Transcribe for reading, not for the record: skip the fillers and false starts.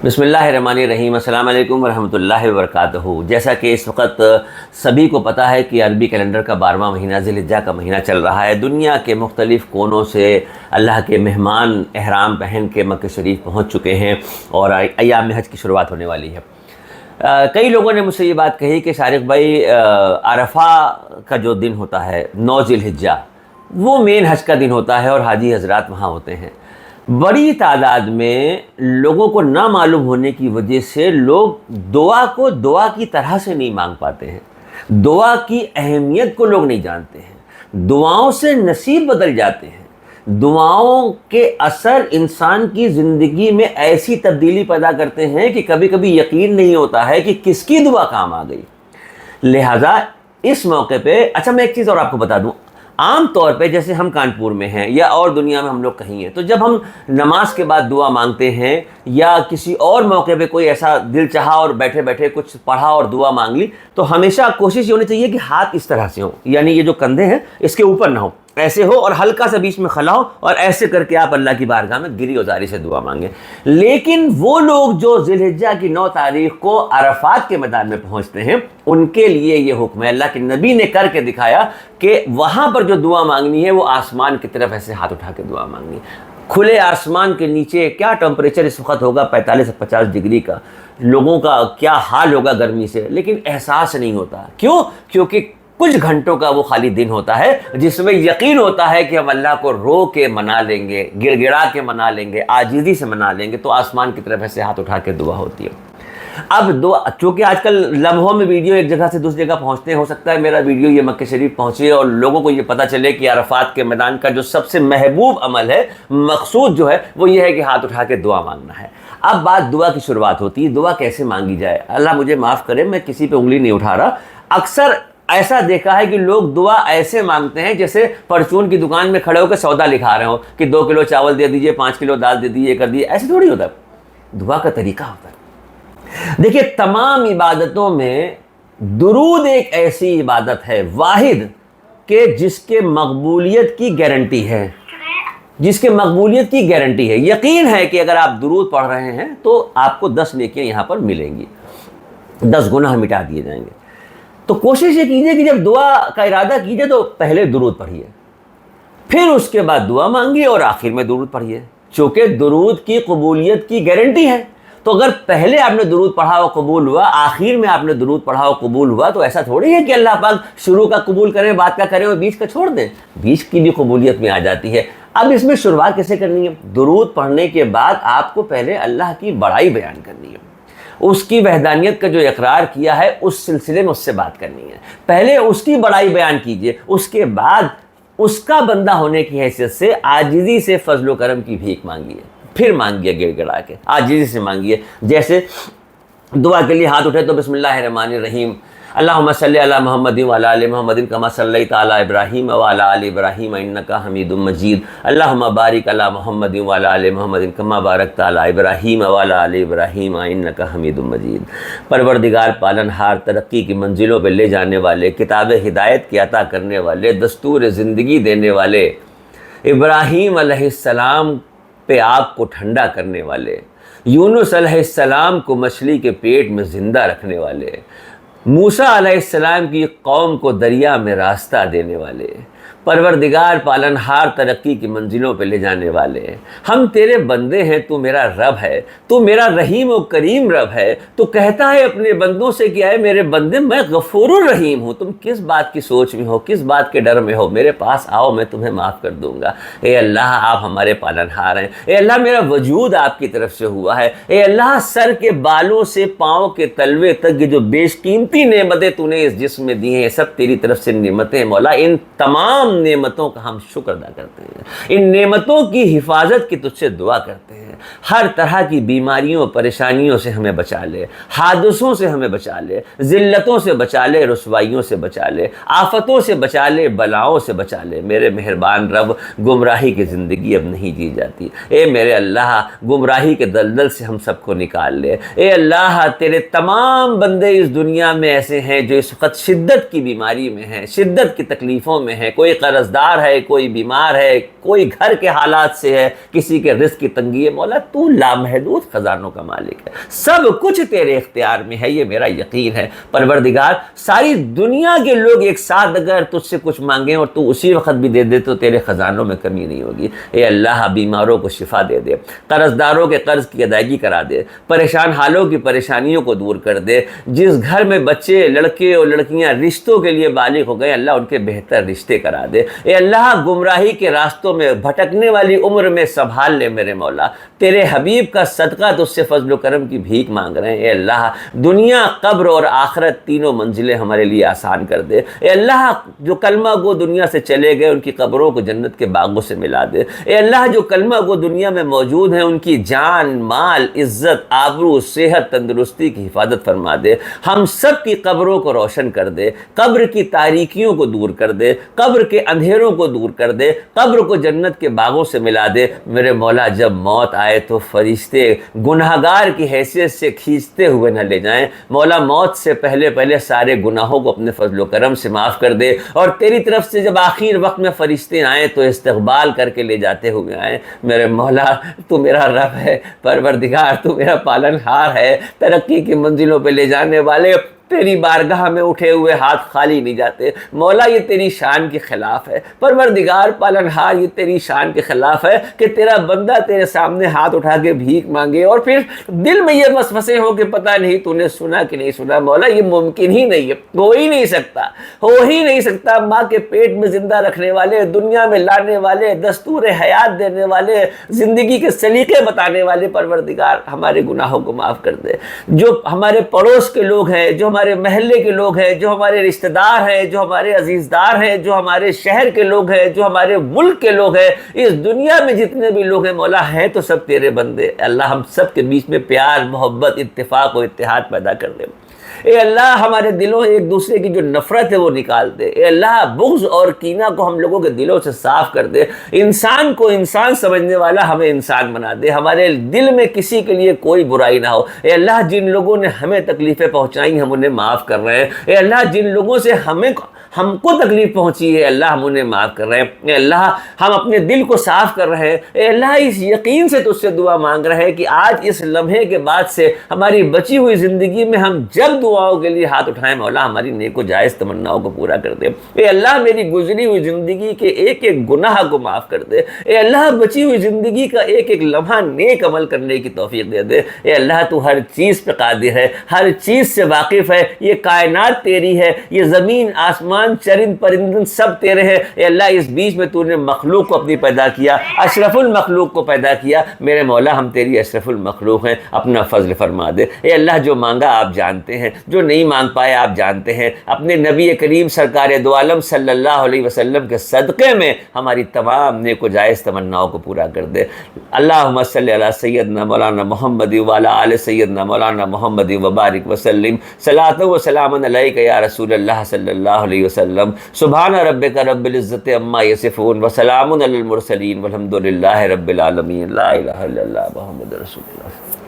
بسم اللہ الرحمن الرحیم۔ السلام علیکم ورحمۃ اللہ وبرکاتہ۔ جیسا کہ اس وقت سبھی کو پتہ ہے کہ عربی کیلنڈر کا 12واں مہینہ ذی الحجہ کا مہینہ چل رہا ہے۔ دنیا کے مختلف کونوں سے اللہ کے مہمان احرام پہن کے مکہ شریف پہنچ چکے ہیں اور ایام حج کی شروعات ہونے والی ہے۔ کئی لوگوں نے مجھ سے یہ بات کہی کہ شارق بھائی، عرفہ کا جو دن ہوتا ہے 9 ذی الحجہ، وہ مین حج کا دن ہوتا ہے اور حاجی حضرات وہاں ہوتے ہیں۔ بڑی تعداد میں لوگوں کو نہ معلوم ہونے کی وجہ سے لوگ دعا کو دعا کی طرح سے نہیں مانگ پاتے ہیں، دعا کی اہمیت کو لوگ نہیں جانتے ہیں، دعاؤں سے نصیب بدل جاتے ہیں، دعاؤں کے اثر انسان کی زندگی میں ایسی تبدیلی پیدا کرتے ہیں کہ کبھی کبھی یقین نہیں ہوتا ہے کہ کس کی دعا کام آ گئی۔ لہٰذا اس موقع پہ میں ایک چیز اور آپ کو بتا دوں، عام طور پہ جیسے ہم کانپور میں ہیں یا اور دنیا میں ہم لوگ کہیں ہیں، تو جب ہم نماز کے بعد دعا مانگتے ہیں یا کسی اور موقع پہ کوئی ایسا دل چاہا اور بیٹھے بیٹھے کچھ پڑھا اور دعا مانگ لی، تو ہمیشہ کوشش یہ ہونی چاہیے کہ ہاتھ اس طرح سے ہوں، یعنی یہ جو کندھے ہیں اس کے اوپر نہ ہو، ایسے ہو اور ہلکا سا بیچ میں خلا ہو اور ایسے کر کے آپ اللہ کی بارگاہ میں گری ازاری سے دعا مانگیں۔ لیکن وہ لوگ جو ذی الحجہ کی 9 تاریخ کو عرفات کے میدان میں پہنچتے ہیں، ان کے لیے یہ حکم ہے، اللہ کے نبی نے کر کے دکھایا کہ وہاں پر جو دعا مانگنی ہے وہ آسمان کی طرف ایسے ہاتھ اٹھا کے دعا مانگنی ہے۔ کھلے آسمان کے نیچے کیا ٹمپریچر اس وقت ہوگا، 45 سے 50 ڈگری کا، لوگوں کا کیا حال ہوگا گرمی سے، لیکن احساس نہیں ہوتا۔ کیوں؟ کیونکہ کچھ گھنٹوں کا وہ خالی دن ہوتا ہے جس میں یقین ہوتا ہے کہ ہم اللہ کو رو کے منا لیں گے، گڑ گڑا کے منا لیں گے، عاجزی سے منا لیں گے، تو آسمان کی طرف ایسے ہاتھ اٹھا کے دعا ہوتی ہے۔ اب دعا، چونکہ آج کل لمحوں میں ویڈیو ایک جگہ سے دوسری جگہ پہنچتے ہیں، ہو سکتا ہے میرا ویڈیو یہ مکہ شریف پہنچے اور لوگوں کو یہ پتہ چلے کہ عرفات کے میدان کا جو سب سے محبوب عمل ہے، مقصود جو ہے وہ یہ ہے کہ ہاتھ اٹھا کے دعا مانگنا ہے۔ اب بات دعا کی شروعات ہوتی ہے، دعا کیسے مانگی جائے۔ اللہ مجھے معاف کرے، میں کسی پہ انگلی نہیں اٹھا رہا، اکثر ایسا دیکھا ہے کہ لوگ دعا ایسے مانگتے ہیں جیسے پرچون کی دکان میں کھڑے ہو کے سودا لکھا رہے ہو کہ 2 کلو چاول دے دیجئے، 5 کلو دال دے دیجئے، کر دیجئے۔ ایسے تھوڑی ہوتا ہے، دعا کا طریقہ ہوتا ہے۔ دیکھیے، تمام عبادتوں میں درود ایک ایسی عبادت ہے واحد کہ جس کے مقبولیت کی گارنٹی ہے، جس کے مقبولیت کی گارنٹی ہے۔ یقین ہے کہ اگر آپ درود پڑھ رہے ہیں تو آپ کو 10 نیکیاں یہاں پر ملیں گی، 10 گناہ مٹا دیے جائیں گے۔ تو کوشش یہ کیجئے کہ جب دعا کا ارادہ کیجئے تو پہلے درود پڑھیے، پھر اس کے بعد دعا مانگیے اور آخر میں درود پڑھیے، چونکہ درود کی قبولیت کی گارنٹی ہے۔ تو اگر پہلے آپ نے درود پڑھا اور قبول ہوا، آخر میں آپ نے درود پڑھا اور قبول ہوا، تو ایسا تھوڑی ہے کہ اللہ پاک شروع کا قبول کریں، بعد کا کریں اور بیچ کا چھوڑ دیں، بیچ کی بھی قبولیت میں آ جاتی ہے۔ اب اس میں شروعات کیسے کرنی ہے؟ درود پڑھنے کے بعد آپ کو پہلے اللہ کی بڑائی بیان کرنی ہے، اس کی وحدانیت کا جو اقرار کیا ہے اس سلسلے میں اس سے بات کرنی ہے۔ پہلے اس کی بڑائی بیان کیجئے، اس کے بعد اس کا بندہ ہونے کی حیثیت سے عاجزی سے فضل و کرم کی بھیک مانگیے، پھر مانگیے گڑ گڑا کے، عاجزی سے مانگیے۔ جیسے دعا کے لیے ہاتھ اٹھے تو بسم اللہ الرحمن الرحیم، اللہم صلی علی محمد وعلی آل محمد کما صلیت علی ابراہیم وعلی آل ابراہیم انک حمید مجید، اللہم بارک علی محمد وعلی آل محمد کما بارکت علی ابراہیم وعلی آل ابراہیم انک حمید مجید۔ پروردگار پالن ہار، ترقی کی منزلوں پہ لے جانے والے، کتاب ہدایت کی عطا کرنے والے، دستور زندگی دینے والے، ابراہیم علیہ السلام پہ آگ کو ٹھنڈا کرنے والے، یونس علیہ السلام کو مچھلی کے پیٹ میں زندہ رکھنے والے، موسیٰ علیہ السلام کی قوم کو دریا میں راستہ دینے والے، پروردگار پالنہار، ترقی کی منزلوں پہ لے جانے والے، ہم تیرے بندے ہیں، تو میرا رب ہے، تو میرا رحیم و کریم رب ہے، تو کہتا ہے اپنے بندوں سے کہ اے میرے بندے، میں غفور الرحیم ہوں، تم کس بات کی سوچ میں ہو، کس بات کے ڈر میں ہو، میرے پاس آؤ، میں تمہیں معاف کر دوں گا۔ اے اللہ، آپ ہمارے پالنہار ہیں، اے اللہ میرا وجود آپ کی طرف سے ہوا ہے، اے اللہ سر کے بالوں سے پاؤں کے تلوے تک یہ جو بیش قیمتی نعمتیں تو نے اس جسم میں دی ہیں، یہ سب تیری طرف سے نعمتیں مولا، ان تمام نعمتوں کا ہم شکر ادا کرتے ہیں، ان نعمتوں کی حفاظت کی تجھ سے دعا کرتے ہیں، ہر طرح کی بیماریوں پریشانیوں سے ہمیں بچا لے، حادثوں سے ہمیں بچا لے، ذلتوں سے بچا لے، رسوائیوں سے بچا لے، آفتوں سے بچا لے، بلاؤں سے بچا لے۔ میرے مہربان رب، گمراہی کی زندگی اب نہیں جی جاتی، اے میرے اللہ گمراہی کے دلدل سے ہم سب کو نکال لے۔ اے اللہ، تیرے تمام بندے اس دنیا میں ایسے ہیں جو اس وقت شدت کی بیماری میں ہیں، شدت کی تکلیفوں میں ہیں، کوئی قرض دار ہے، کوئی بیمار ہے، کوئی گھر کے حالات سے ہے، کسی کے رزق کی تنگی ہے، مولا تو لامحدود خزانوں کا مالک ہے، سب کچھ تیرے اختیار میں ہے، یہ میرا یقین ہے پروردگار۔ ساری دنیا کے لوگ ایک ساتھ اگر تجھ سے کچھ مانگیں اور تو اسی وقت بھی دے دے تو تیرے خزانوں میں کمی نہیں ہوگی۔ اے اللہ بیماروں کو شفا دے دے، قرض داروں کے قرض کی ادائیگی کرا دے، پریشان حالوں کی پریشانیوں کو دور کر دے، جس گھر میں بچے لڑکے اور لڑکیاں رشتوں کے لیے بالغ ہو گئے اللہ ان کے بہتر رشتے کرا دے۔ اے اللہ گمراہی کے راستوں میں بھٹکنے والی عمر میں سنبھال لے میرے مولا، تیرے حبیب کا صدقہ تجھ سے فضل و کرم کی بھیک مانگ رہے ہیں۔ اے اللہ دنیا قبر اور آخرت تینوں منزلیں ہمارے لیے آسان کر دے۔ اے اللہ جو کلمہ گو دنیا سے چلے گئے ان کی قبروں کو جنت کے باغوں سے ملا دے۔ اے اللہ جو کلمہ گو دنیا میں موجود ہیں ان کی جان مال عزت آبرو صحت تندرستی کی حفاظت فرما دے، ہم سب کی قبروں کو روشن کر دے، قبر کی تاریکیوں کو دور کر دے، قبر کے اندھیروں کو دور کر دے، قبر کو جنت کے باغوں سے ملا دے۔ میرے مولا جب موت آئے تو فرشتے گناہگار کی حیثیت سے کھینچتے ہوئے نہ لے جائیں، مولا موت سے پہلے سارے گناہوں کو اپنے فضل و کرم سے معاف کر دے، اور تیری طرف سے جب آخر وقت میں فرشتے آئیں تو استقبال کر کے لے جاتے ہوئے آئیں۔ میرے مولا تو میرا رب ہے، پروردگار تو میرا پالن ہار ہے، ترقی کی منزلوں پہ لے جانے والے، تیری بارگاہ میں اٹھے ہوئے ہاتھ خالی نہیں جاتے۔ مولا یہ تیری شان کے خلاف ہے، پروردگار پالنہار یہ تیری شان کے خلاف ہے کہ تیرا بندہ تیرے سامنے ہاتھ اٹھا کے بھیک مانگے اور پھر دل میں یہ وسوسے ہو کہ پتہ نہیں تو نے سنا کہ نہیں سنا۔ مولا یہ ممکن ہی نہیں ہے، ہو ہی نہیں سکتا۔ ماں کے پیٹ میں زندہ رکھنے والے، دنیا میں لانے والے، دستور حیات دینے والے، زندگی کے سلیقے بتانے والے پروردگار ہمارے گناہوں کو معاف کر دے۔ جو ہمارے پڑوس کے لوگ ہیں، جو ہمارے محلے کے لوگ ہیں، جو ہمارے رشتہ دار ہیں، جو ہمارے عزیزدار ہیں، جو ہمارے شہر کے لوگ ہیں، جو ہمارے ملک کے لوگ ہیں، اس دنیا میں جتنے بھی لوگ ہیں مولا ہیں تو سب تیرے بندے۔ اللہ ہم سب کے بیچ میں پیار محبت اتفاق و اتحاد پیدا کر دے۔ اے اللہ ہمارے دلوں ایک دوسرے کی جو نفرت ہے وہ نکال دے۔ اے اللہ بغض اور کینہ کو ہم لوگوں کے دلوں سے صاف کر دے، انسان کو انسان سمجھنے والا ہمیں انسان بنا دے، ہمارے دل میں کسی کے لیے کوئی برائی نہ ہو۔ اے اللہ جن لوگوں نے ہمیں تکلیفیں پہنچائیں ہم انہیں معاف کر رہے ہیں۔ اے اللہ جن لوگوں سے ہم کو تکلیف پہنچی ہے اللہ ہم انہیں معاف کر رہے ہیں۔ اے اللہ ہم اپنے دل کو صاف کر رہے ہیں۔ اے اللہ اس یقین سے تجھ سے دعا مانگ رہے ہیں کہ آج اس لمحے کے بعد سے ہماری بچی ہوئی زندگی میں ہم جب دعاؤں کے لیے ہاتھ اٹھائیں مولا ہماری نیک و جائز تمناؤں کو پورا کر دے۔ اے اللہ میری گزری ہوئی زندگی کے ایک ایک گناہ کو معاف کر دے۔ اے اللہ بچی ہوئی زندگی کا ایک ایک لمحہ نیک عمل کرنے کی توفیق دے دے۔ اے اللہ تو ہر چیز پہ قادر ہے، ہر چیز سے واقف ہے، یہ کائنات تیری ہے، یہ زمین آسمان چرند پرندن سب تیرے ہیں۔ اے اللہ اس بیچ میں تو نے مخلوق کو اپنی پیدا کیا، اشرف المخلوق کو پیدا کیا، میرے مولا ہم تیری اشرف المخلوق ہیں، اپنا فضل فرما دے۔ اے اللہ جو مانگا آپ جانتے ہیں، جو نہیں مانگ پائے آپ جانتے ہیں، اپنے نبی کریم سرکار دو عالم صلی اللہ علیہ وسلم کے صدقے میں ہماری تمام نیک و جائز تمناؤں کو پورا کر دے۔ اللہم صلی علی سیدنا مولانا محمد وعلی آل سیدنا مولانا محمد وبارک وسلم، صلاۃ و سلام علیک یا رسول اللہ صلی اللہ علیہ وسلم۔ سبحان ربک رب العزت عما یصفون وسلام علی المرسلین والحمد للہ رب العالمین۔ لا الہ الا اللہ محمد رسول اللہ۔